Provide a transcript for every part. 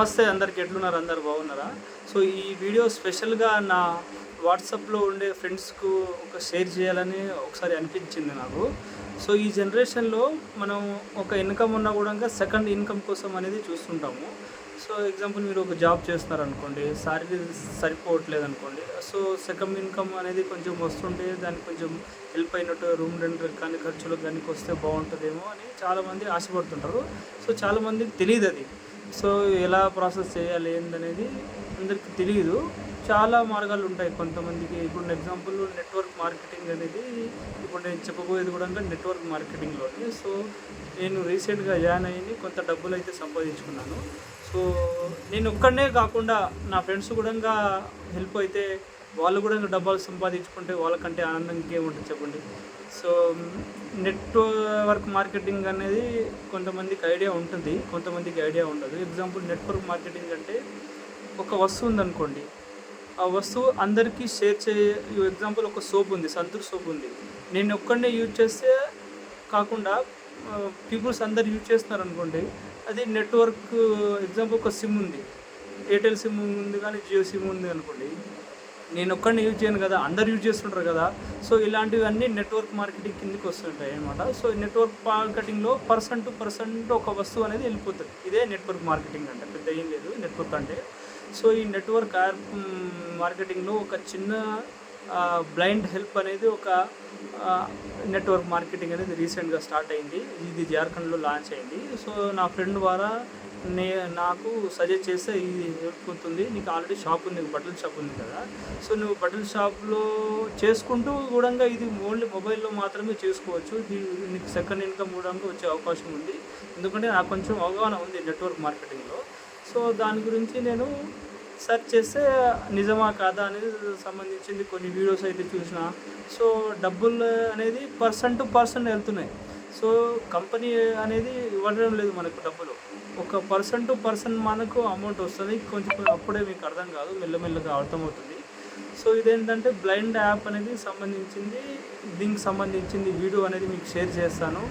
నమస్తే అందరికి, ఎట్లున్నారు? అందరు బాగున్నారా? సో ఈ వీడియో స్పెషల్గా నా వాట్సాప్లో ఉండే ఫ్రెండ్స్కు ఒక షేర్ చేయాలని ఒకసారి అనిపించింది నాకు. సో ఈ జనరేషన్లో మనం ఒక ఇన్కమ్ ఉన్నా కూడా సెకండ్ ఇన్కమ్ కోసం అనేది చూస్తుంటాము. సో ఎగ్జాంపుల్, మీరు ఒక జాబ్ చేస్తున్నారనుకోండి, సాలరీ సరిపోవట్లేదు అనుకోండి. సో సెకండ్ ఇన్కమ్ అనేది కొంచెం వస్తుంటే దానికి కొంచెం హెల్ప్ అయినట్టు, రూమ్ రెంట్ కానీ ఖర్చులకు కానీ వస్తే బాగుంటుందేమో అని చాలామంది ఆశపడుతుంటారు. సో చాలామందికి తెలియదు అది. సో ఎలా ప్రాసెస్ చేయాలి ఏందనేది అందరికీ తెలియదు. చాలా మార్గాలు ఉంటాయి కొంతమందికి. ఇప్పుడు ఎగ్జాంపుల్, నెట్వర్క్ మార్కెటింగ్ అనేది ఇప్పుడు నేను చెప్పబోయేది కూడా నెట్వర్క్ మార్కెటింగ్లోని. సో నేను రీసెంట్గా జాయిన్ అయ్యి కొంత డబ్బులు అయితే సంపాదించుకున్నాను. సో నేను ఒక్కడనే కాకుండా నా ఫ్రెండ్స్ కూడా హెల్ప్ అయితే వాళ్ళు కూడా డబ్బులు సంపాదించుకుంటే వాళ్ళకంటే ఆనందం ఇంకేముంటుంది చెప్పండి. సో నెట్వర్క్ మార్కెటింగ్ అనేది కొంతమందికి ఐడియా ఉంటుంది, కొంతమందికి ఐడియా ఉండదు. ఎగ్జాంపుల్, నెట్వర్క్ మార్కెటింగ్ అంటే ఒక వస్తువు ఉందనుకోండి, ఆ వస్తువు అందరికీ షేర్ ఎగ్జాంపుల్, ఒక సోప్ ఉంది, సంతూర్ సోప్ ఉంది. నేను ఒక్కడనే యూజ్ చేస్తే కాకుండా పీపుల్స్ అందరు యూజ్ చేస్తున్నారు అనుకోండి, అది నెట్వర్క్. ఎగ్జాంపుల్, ఒక సిమ్ ఉంది, ఎయిర్టెల్ సిమ్ ఉంది కానీ జియో సిమ్ ఉంది అనుకోండి, నేను ఒక్కడిని యూజ్ చేయను కదా, అందరు యూజ్ చేస్తుంటారు కదా. సో ఇలాంటివన్నీ నెట్వర్క్ మార్కెటింగ్ కిందకి వస్తుంటాయి అన్నమాట. సో నెట్వర్క్ మార్కెటింగ్లో పర్సన్ టు పర్సన్ ఒక వస్తువు అనేది వెళ్ళిపోతుంది. ఇదే నెట్వర్క్ మార్కెటింగ్ అంటే, పెద్ద ఏం లేదు నెట్వర్క్ అంటే. సో ఈ నెట్వర్క్ మార్కెటింగ్లో ఒక చిన్న బ్లైండ్ హెల్ప్ అనేది ఒక నెట్వర్క్ మార్కెటింగ్ అనేది రీసెంట్గా స్టార్ట్ అయింది. ఇది జార్ఖండ్లో లాంచ్ అయింది. సో నా ఫ్రెండ్ ద్వారా నాకు సజెస్ట్ చేస్తే ఇది హెల్ప్ అవుతుంది. నీకు ఆల్రెడీ షాప్ ఉంది, బట్టల షాప్ ఉంది కదా. సో నువ్వు బట్టల షాప్లో చేసుకుంటూ కూడా ఇది ఓన్లీ మొబైల్లో మాత్రమే చేసుకోవచ్చు. నీకు సెకండ్ ఇన్కమ్ కూడా వచ్చే అవకాశం ఉంది. ఎందుకంటే నాకు కొంచెం అవగాహన ఉంది నెట్వర్క్ మార్కెటింగ్లో. సో దాని గురించి నేను సెర్చ్ చేస్తే నిజమా కాదా అనేది సంబంధించింది కొన్ని వీడియోస్ అయితే చూసిన. సో డబ్బులు అనేది పర్సన్ టు పర్సన్ వెళ్తున్నాయి. సో కంపెనీ అనేది ఇవ్వడం లేదు మనకు డబ్బులు, ఒక పర్సన్ టు పర్సన్ మనకు అమౌంట్ వస్తుంది. కొంచెం అప్పుడే మీకు అర్థం కాదు, మెల్లమెల్లగా అర్థమవుతుంది. సో ఇదేంటంటే బ్లైండ్ యాప్ అనేది సంబంధించింది. దీనికి సంబంధించింది వీడియో అనేది మీకు షేర్ చేస్తాను.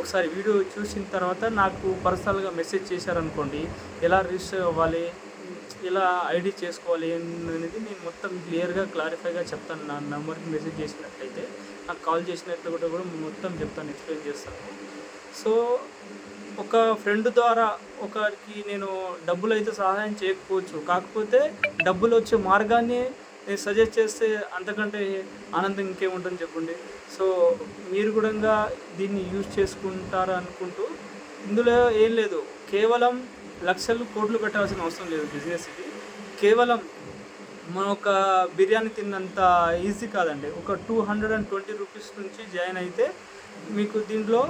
ఒకసారి వీడియో చూసిన తర్వాత నాకు పర్సనల్గా మెసేజ్ చేశారనుకోండి, ఎలా రిజిస్టర్ అవ్వాలి, ఎలా ఐడి చేసుకోవాలి అనేది నేను మొత్తం క్లియర్గా క్లారిఫైగా చెప్తాను. నా నెంబర్కి మెసేజ్ చేసినట్లయితే, నాకు కాల్ చేసినట్లు కూడా మొత్తం చెప్తాను, ఎక్స్ప్లెయిన్ చేస్తాను. సో ఒక ఫ్రెండ్ ద్వారా ఒకరికి నేను డబ్బులు అయితే సహాయం చేయకపోవచ్చు, కాకపోతే డబ్బులు వచ్చే మార్గాన్ని నేను సజెస్ట్ చేస్తే అంతకంటే ఆనందం ఇంకేముంటుంది చెప్పండి. సో మీరు కూడా దీన్ని యూజ్ చేసుకుంటారా అనుకుంటూ, ఇందులో ఏం లేదు, కేవలం లక్షలు కోట్లు పెట్టాల్సిన అవసరం లేదు. బిజినెస్ ఇది కేవలం మన ఒక బిర్యానీ తిన్నంత ఈజీ కాదండి. ఒక 220 రూపీస్ నుంచి జాయిన్ అయితే మీకు దీంట్లో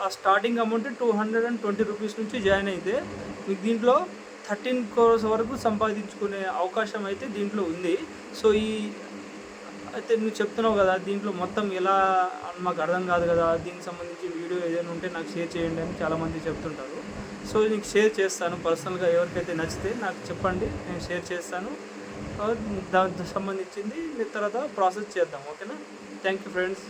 ఆ స్టార్టింగ్ అమౌంట్ 220 రూపీస్ నుంచి జాయిన్ అయితే మీకు దీంట్లో 13 crores వరకు సంపాదించుకునే అవకాశం అయితే దీంట్లో ఉంది. సో అయితే నువ్వు చెప్తున్నావు కదా, దీంట్లో మొత్తం ఎలా మాకు అర్థం కాదు కదా, దీనికి సంబంధించి వీడియో ఏదైనా ఉంటే నాకు షేర్ చేయండి అని చాలామంది చెప్తుంటారు. సో నీకు షేర్ చేస్తాను పర్సనల్గా, ఎవరికైతే నచ్చితే నాకు చెప్పండి, నేను షేర్ చేస్తాను. దానికి సంబంధించింది తర్వాత ప్రాసెస్ చేద్దాం. ఓకేనా? Thank you friends.